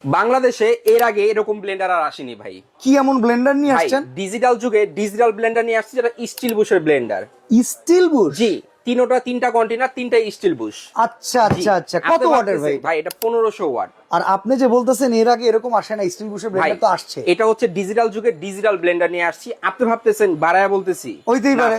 বাংলাদেশে এর আগে এরকম ব্লেন্ডার আর আসেনি ভাই। কি এমন ব্লেন্ডার নিয়ে আসছেন? ডিজিটাল যুগে ডিজিটাল ব্লেন্ডার নিয়ে আসছে, যেটা স্টিল বুশের ব্লেন্ডার। Steel bush? জি, তিনটা কন্টেনার, তিনটা স্টিল বুশ। আচ্ছা আচ্ছা আচ্ছা, কত ওয়াটের ভাই? ভাই এটা 1500 ওয়াট। আর আপনি যে বলতেছেন এর আগে এরকম আসে না, স্টিল বুশের ব্লেন্ডার তো আসছে। এটা হচ্ছে ডিজিটাল যুগে ডিজিটাল ব্লেন্ডার নিয়ে আসছি। আপনি ভাবতেছেন বাড়ায়া বলতেছি, হইতেই পারে।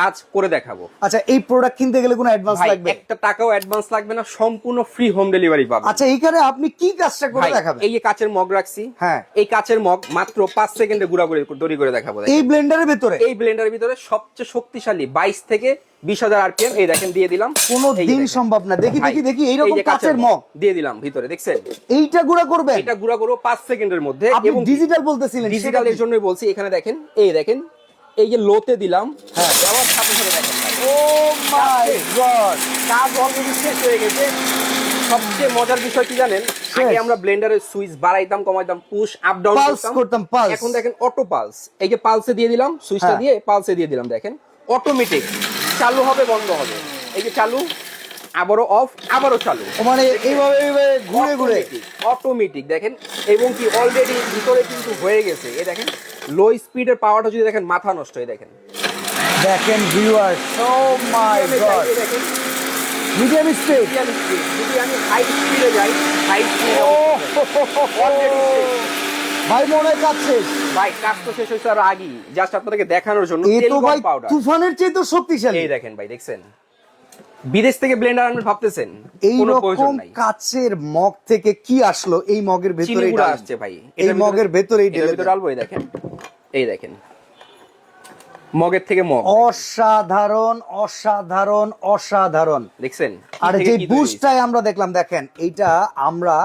কাজ করে দেখাবো। আচ্ছা, এই প্রোডাক্ট কিনতে গেলে কোনো অ্যাডভান্স লাগবে? একটা টাকাও অ্যাডভান্স লাগবে না, সম্পূর্ণ ফ্রি হোম ডেলিভারি পাবেন। আচ্ছা, এইখানে আপনি কি কাজটা করে দেখাবেন? এই যে কাচের মগ রাখছি, হ্যাঁ, এই কাচের মগ মাত্র 5 সেকেন্ডে গুঁড়া করে তৈরি করে দেখাবো। এই ব্লেন্ডারের ভিতরে? এই ব্লেন্ডারের ভিতরে সবচেয়ে শক্তিশালী 22 থেকে 20,000 আরপিএম। এই দেখেন দিয়ে দিলাম। কোনো দিন সম্ভব না। দেখি দেখি দেখি, এইরকম কাচের মগ দিয়ে দিলাম ভিতরে, দেখছেন? এইটা গুঁড়া করবেন? এটা গুঁড়া করব 5 সেকেন্ডের মধ্যে। এবং ডিজিটাল বলতেছিলেন? ডিজিটাল এর জন্যই বলছি। এখানে দেখেন, এই দেখেন, এই যে লোতে দিলাম, হ্যাঁ, দেওয়ার সাথে সাথে দেখেন ও মাই গড, কাজ অলরেডি শেষ হয়ে গেছে। সবচেয়ে মজার বিষয় কি জানেন? আগে আমরা ব্লেন্ডারের সুইচ বাড়াইতাম, কমাইতাম, পুশ আপ ডাউন করতাম, পালস। এখন দেখেন অটো পালস। এই যে পালসে দিয়ে দিলাম, সুইচটা দিয়ে পালসে দিয়ে দিলাম, দেখেন অটোমেটিক চালু হবে, বন্ধ হবে। এই যে চালু, আবারও অফ, আবারও চালু, মানে এইভাবে ঘুরে ঘুরে অটোমেটিক দেখেন। এবং কি অলরেডি ভিতরে কিন্তু হয়ে গেছে। এই দেখেন লো স্পিডের পাওয়ারটা যদি দেখেন, মাথা নষ্ট হয়ে দেখেন। দেখেন ভিউয়ার্স, ও মাই গড, দেখেন মিডিয়াম স্পিড। যদি আমি হাই স্পিডে যাই, হাই স্পিডে ভাই মনে হয় কাজ শেষ। ভাই কাজ তো শেষ হয়েছে আর আগেই, জাস্ট আপনাদেরকে দেখানোর জন্য। এই তো ভাই তুফানের চেয়ে তো শক্তিশালী। এই দেখেন ভাই, দেখছেন? বিদেশ থেকে ব্লেন্ডার আনবেন ভাবতেছেন, কোনো প্রয়োজন নাই। কাচের মগ থেকে কি আসলো? এই মগের ভেতরে আসছে ভাই, এই মগের ভেতরেই ঢেলে ডালবো। এই দেখেন, এই দেখেন মগের থেকে মগ। অসাধারণ অসাধারণ অসাধারণ, দেখছেন? আর যে বুশটাই আমরা দেখলাম, দেখেন এইটা আমরা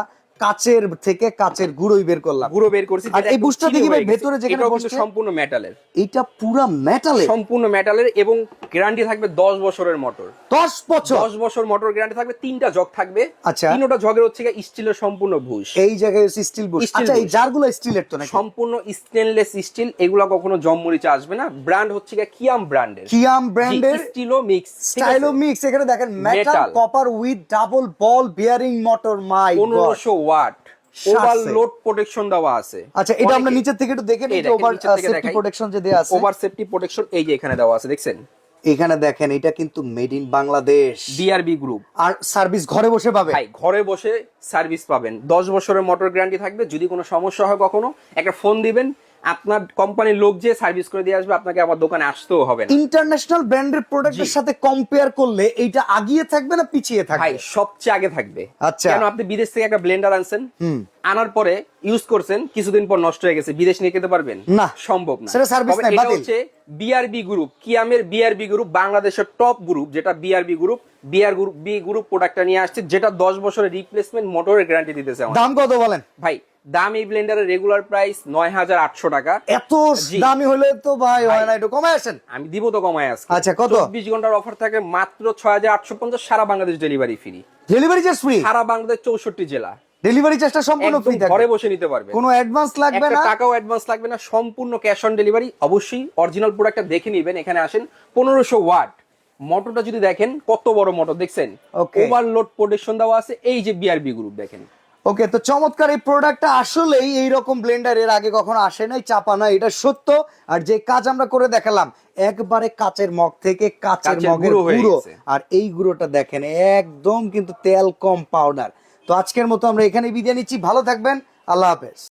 কাচের থেকে কাচের গুঁড়োই বের করলাম, গুঁড়ো বের করছি। আর এই বুশটা দেখি ভাই ভেতরে যেখানে বসছে সম্পূর্ণ মেটালের। এটা পুরো মেটালের, সম্পূর্ণ মেটালের। এবং গ্যারান্টি থাকবে 10 বছরের মোটর। 10 বছর? 10 বছর মোটর গ্যারান্টি থাকবে। 3টা জগ থাকবে। আচ্ছা, 3টা জগের হচ্ছে স্টিলের সম্পূর্ণ বুশ। এই জায়গায় স্টিল বুশ। আচ্ছা, এই জারগুলো স্টিলের তো নাকি? সম্পূর্ণ স্টেনলেস স্টিল। এগুলো কখনো জমমরিচা আসবে না। ব্র্যান্ড হচ্ছে কিয়াম ব্র্যান্ডের। কিয়াম ব্র্যান্ডের স্টিলো মিক্স, স্টাইলো মিক্স। এখানে দেখেন metal copper with double ball bearing motor. My god, 1500 watt overload protection দেওয়া আছে। আচ্ছা, এটা আমরা নিচে থেকে একটু দেখেন, এই যে ওভার সেফটি প্রোটেকশন যে দেয়া আছে, ওভার সেফটি প্রোটেকশন এই যে এখানে দেওয়া আছে, দেখছেন? এখানে দেখেন, এটা কিন্তু made in Bangladesh, BRB group. আর সার্ভিস ঘরে বসে পাবে। ভাই ঘরে বসে সার্ভিস পাবেন। 10 বছরের মোটর গ্যারান্টি থাকবে। যদি কোনো সমস্যা হয় কখনো, একটা ফোন দিবেন, আপনার কোম্পানির লোক যে সার্ভিস করে দিয়ে আসবে। আপনাকে আমার দোকানে আসতেও হবে না। ইন্টারন্যাশনাল ব্র্যান্ডের প্রোডাক্টের সাথে কম্পেয়ার করলে এইটা আগিয়ে থাকবে না পিছিয়ে থাকবে? ভাই সবচেয়ে আগে থাকবে। আচ্ছা, কেন? আপনি বিদেশ থেকে একটা ব্লেন্ডার আনছেন, আনার পরে ইউজ করছেন, কিছুদিন পর নষ্ট হয়ে গেছে, বিদেশ নিয়ে যেতে পারবেন না? সম্ভব না। সেটা সার্ভিস নাই, বাতিল। হচ্ছে বিআরবি গ্রুপ, কিয়ামের বিআরবি গ্রুপ, বাংলাদেশের টপ গ্রুপ, যেটা বিআরবি গ্রুপ। বিআরবি গ্রুপ প্রোডাক্টটা নিয়ে আসছে, যেটা 10 বছরের রিপ্লেসমেন্ট মোটরের গ্যারান্টি দিতেছে। দাম কত বলেন ভাই? দাম এই ব্লেন্ডারের রেগুলার প্রাইস 9800 টাকা। এত দামি হলে তো ভাই হয় না, একটু কমায় আসেন। আমি দিব তো কমায় আজকে। আচ্ছা, কত? 24 ঘন্টার অফার থাকে মাত্র 6850। সারা Bangladesh delivery free. Delivery charge free? সারা বাংলাদেশ 64 জেলা। ডেলিভারি চার্জটা সম্পূর্ণ ফ্রি থাকবে, ঘরে বসে নিতে পারবে। কোনো অ্যাডভান্স লাগবে না, টাকাও অ্যাডভান্স লাগবে না, সম্পূর্ণ ক্যাশ অন ডেলিভারি। অবশ্যই অরিজিনাল প্রোডাক্টটা দেখে নেবেন। এখানে আসেন। 1500 ওয়াট মোটরটা যদি দেখেন, কত বড় মোটর, দেখছেন? ওভারলোড প্রোটেকশন দেওয়া আছে। এই যে বিআরবি গ্রুপ, দেখেন। ওকে, তো চমৎকার এই প্রোডাক্টটা। আসলেই এইরকম ব্লেন্ডার এর আগে কখনো আসে নাই, চাপা না, এটা সত্য। আর যে কাজ আমরা করে দেখালাম, একবারে কাচের মগ থেকে কাচের মগের গুঁড়ো, আর এই গুঁড়োটা দেখেন একদম কিন্তু তেল কম পাউডার। তো আজকের মতো আমরা এখানে বিদায় নিচ্ছি। ভালো থাকবেন, আল্লাহ হাফেজ।